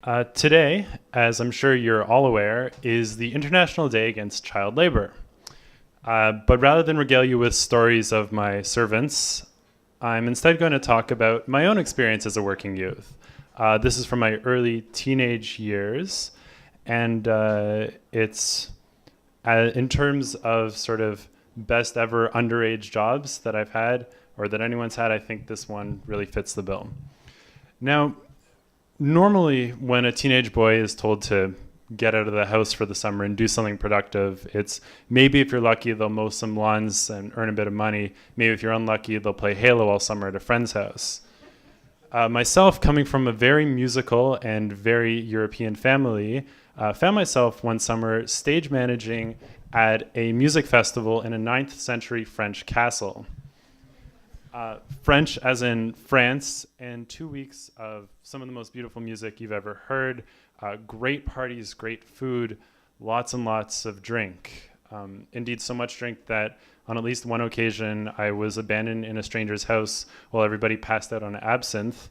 Today, as I'm sure you're all aware, is the International Day Against Child Labor. But rather than regale you with stories of my servants, I'm instead going to talk about my own experience as a working youth. This is from my early teenage years, and it's in terms of sort of best ever underage jobs that I've had or that anyone's had. I think this one really fits the bill. Now, normally, when a teenage boy is told to get out of the house for the summer and do something productive, it's maybe if you're lucky, they'll mow some lawns and earn a bit of money. Maybe if you're unlucky, they'll play Halo all summer at a friend's house. Myself, coming from a very musical and very European family, found myself one summer stage managing at a music festival in a 9th century French castle. French as in France, and 2 weeks of some of the most beautiful music you've ever heard, great parties, great food, lots and lots of drink. Indeed, so much drink that on at least one occasion I was abandoned in a stranger's house while everybody passed out on absinthe.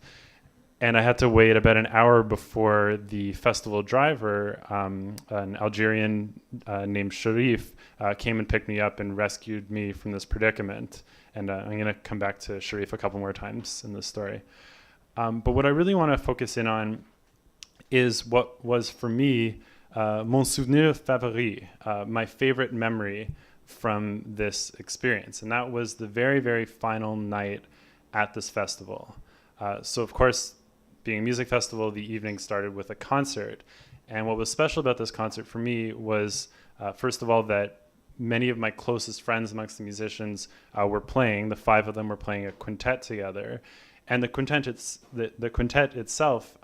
And I had to wait about an hour before the festival driver, an Algerian named Sharif, came and picked me up and rescued me from this predicament. And I'm going to come back to Sharif a couple more times in this story. But what I really want to focus in on is what was for me mon souvenir favori, my favorite memory from this experience. And that was the very, very final night at this festival. So of course, being a music festival, the evening started with a concert. And what was special about this concert for me was, first of all, that many of my closest friends amongst the musicians were playing. The 5 of them were playing a quintet together. And the quintet itself,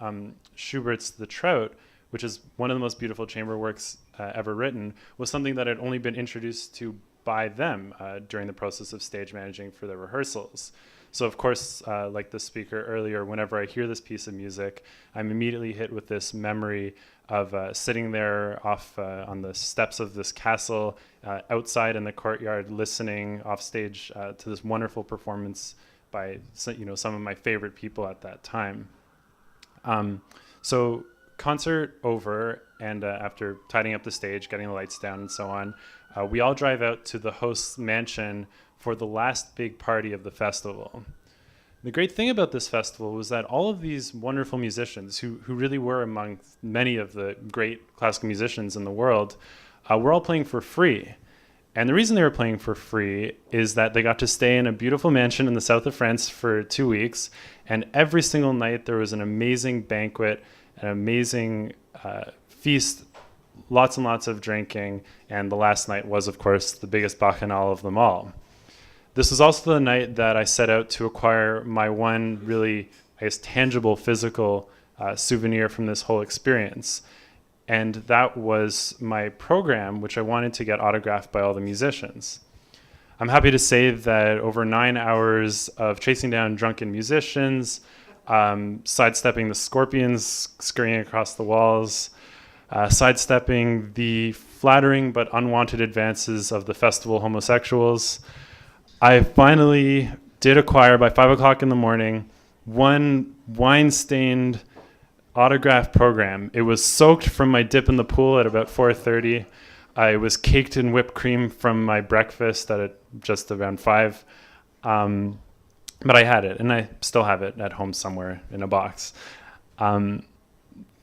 Schubert's The Trout, which is one of the most beautiful chamber works ever written, was something that I'd only been introduced to by them during the process of stage managing for the rehearsals. So of course, like the speaker earlier, whenever I hear this piece of music, I'm immediately hit with this memory of sitting there off on the steps of this castle, outside in the courtyard, listening off stage to this wonderful performance by some of my favorite people at that time. So concert over, and after tidying up the stage, getting the lights down and so on, we all drive out to the host's mansion for the last big party of the festival. The great thing about this festival was that all of these wonderful musicians, who really were among many of the great classical musicians in the world, were all playing for free. And the reason they were playing for free is that they got to stay in a beautiful mansion in the south of France for 2 weeks, and every single night there was an amazing banquet, an amazing feast, lots and lots of drinking, and the last night was, of course, the biggest bacchanal of them all. This was also the night that I set out to acquire my one really, I guess, tangible physical souvenir from this whole experience. And that was my program, which I wanted to get autographed by all the musicians. I'm happy to say that over 9 hours of chasing down drunken musicians, sidestepping the scorpions scurrying across the walls, sidestepping the flattering but unwanted advances of the festival homosexuals, I finally did acquire, by 5 o'clock in the morning, one wine-stained autograph program. It was soaked from my dip in the pool at about 4:30. I was caked in whipped cream from my breakfast at just around 5. But I had it, and I still have it at home somewhere in a box. That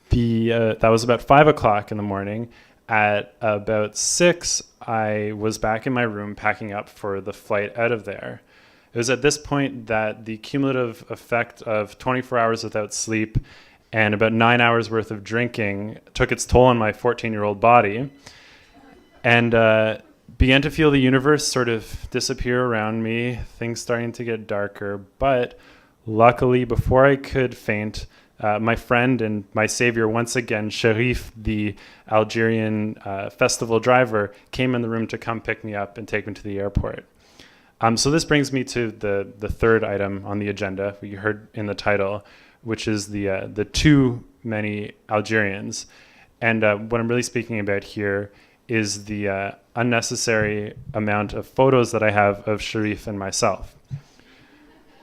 was about 5 o'clock in the morning. At about 6, I was back in my room packing up for the flight out of there. It was at this point that the cumulative effect of 24 hours without sleep and about 9 hours worth of drinking took its toll on my 14-year-old body, and began to feel the universe sort of disappear around me, things starting to get darker. But luckily, before I could faint, my friend and my savior once again, Sharif, the Algerian festival driver, came in the room to come pick me up and take me to the airport. So this brings me to the third item on the agenda, you heard in the title, which is the too many Algerians. And what I'm really speaking about here is the unnecessary amount of photos that I have of Sharif and myself.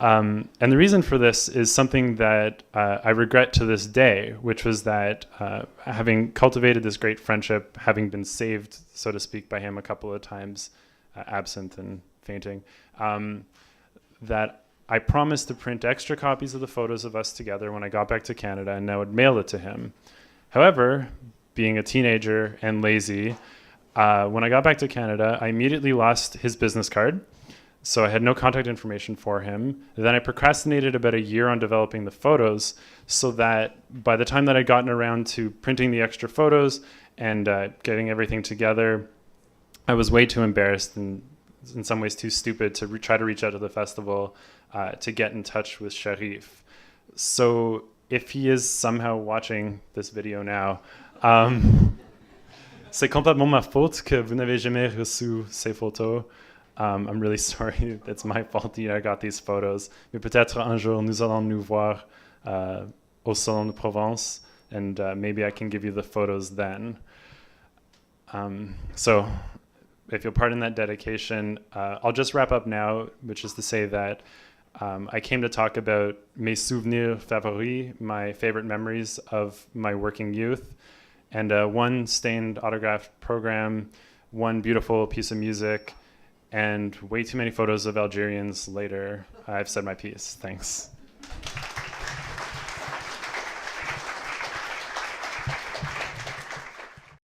And the reason for this is something that I regret to this day, which was that having cultivated this great friendship, having been saved, so to speak, by him a couple of times, absent and fainting, that I promised to print extra copies of the photos of us together when I got back to Canada, and I would mail it to him. However, being a teenager and lazy, when I got back to Canada, I immediately lost his business card. So I had no contact information for him. Then I procrastinated about a year on developing the photos so that by the time that I'd gotten around to printing the extra photos and getting everything together, I was way too embarrassed and in some ways too stupid to try to reach out to the festival to get in touch with Sharif. So if he is somehow watching this video now, c'est complètement ma faute que vous n'avez jamais reçu ces photos. I'm really sorry. It's my fault that I got these photos. Mais peut-être un jour nous allons nous voir au Salon de Provence, and maybe I can give you the photos then. So if you'll pardon that dedication, I'll just wrap up now, which is to say that I came to talk about mes souvenirs favoris, my favorite memories of my working youth, and one stained autographed program, one beautiful piece of music, and way too many photos of Algerians later. I've said my piece. Thanks.